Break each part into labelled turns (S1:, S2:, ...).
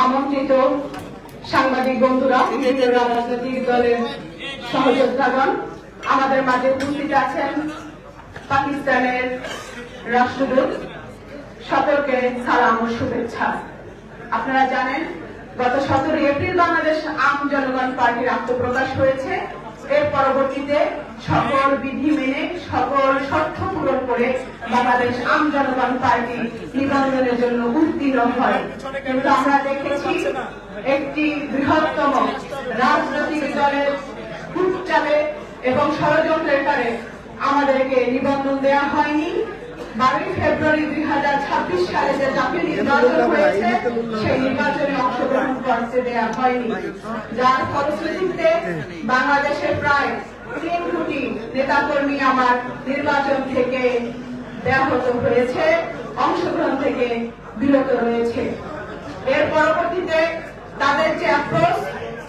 S1: আমন্ত্রিত সাংবাদিক বন্ধুরা, রাজনৈতিক দলের সহযোদ্ধাগণ, আমাদের মাঝে উপস্থিত আছেন পাকিস্তানের রাষ্ট্রদূত, সকলকে সালাম ও শুভেচ্ছা। আপনারা জানেন গত 17 এপ্রিল বাংলাদেশ আম জনগণ পার্টির আত্মপ্রকাশ হয়েছে। এর পরবর্তীতে সকল বিধি মেনে সকল শর্ত পূরণ করে বাংলাদেশ আম জনগণ পার্টি নিবন্ধনের জন্য উত্তীর্ণ হয়। কিন্তু আমরা দেখেছি একটি বৃহত্তম রাজনৈতিক দলের কুটচালে এবং ষড়যন্ত্রের কারণে আমাদেরকে নিবন্ধন দেওয়া হয়নি। 12 ফেব্রুয়ারি 2026 সালে যে জাতীয় নির্বাচন হয়েছে সেই নির্বাচনে অংশগ্রহণ করতে দেওয়া হয়নি, যার ফলশ্রুতিতে বাংলাদেশের প্রায় 3 কোটি নেতাকর্মী আমার নির্বাচন থেকে ব্যাহত হয়েছে, অংশগ্রহণ থেকে বিরত রয়েছে। এর পরবর্তীতে তাদের যে অ্যাপ্রোচ,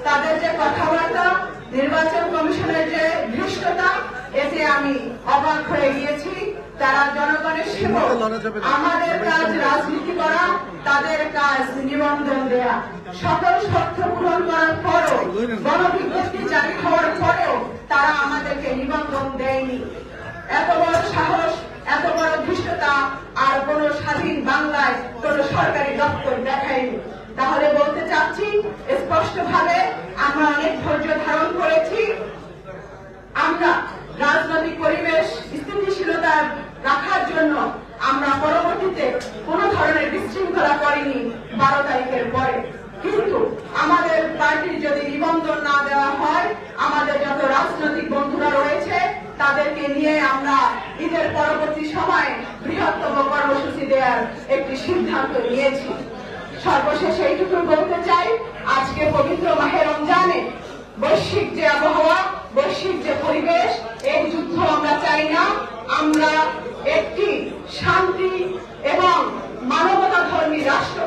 S1: তাদের যে কথাবার্তা, নির্বাচন কমিশনের যে ধৃষ্টতা, এতে আমি অবাক হয়ে গিয়েছি। তারা জনগণের সেবক, আমাদের কাজ রাজনীতি করা, তাদের কাজ নিবন্ধন দেয়া। সকল শর্ত পূরণ করার পরেও, গণবিজ্ঞপ্তি জারি হওয়ার পরেও তারা আমাদেরকে নিবন্ধন দেয়নি। এত বড় সাহস, এত বড় ধৃষ্টতা আর কোন স্বাধীন বাংলায় কোন সরকারি দপ্তর দেখায়নি। তাহলে বলতে চাচ্ছি স্পষ্ট ভাবে, আমরা অনেক ধৈর্য ধারণ করেছি। আমরা রাজনৈতিক পরিবেশ স্থিতিশীলতা রাখার জন্য আমরা পরবর্তীতে কোন ধরনের বিশৃঙ্খলা করিনি 12 তারিখের পরে। কিন্তু আমাদের পার্টির যদি নিবন্ধন না দেওয়া হয়, আমাদের যত রাজনৈতিক বন্ধুরা রয়েছে তাদেরকে নিয়ে আমরা ঈদের পরবর্তী সময়ে বৃহত্তম কর্মসূচি দেওয়ার একটি সিদ্ধান্ত নিয়েছি। সর্বশেষে এইটুকু বলতে চাই, আজকে পবিত্র মাহে রমজানে বৈশ্বিক যে আবহাওয়া, বৈশ্বিক যে পরিবেশ, এই যুদ্ধ আমরা চাই না। আমরা একটি শান্তি এবং মানবতাধর্মী রাষ্ট্র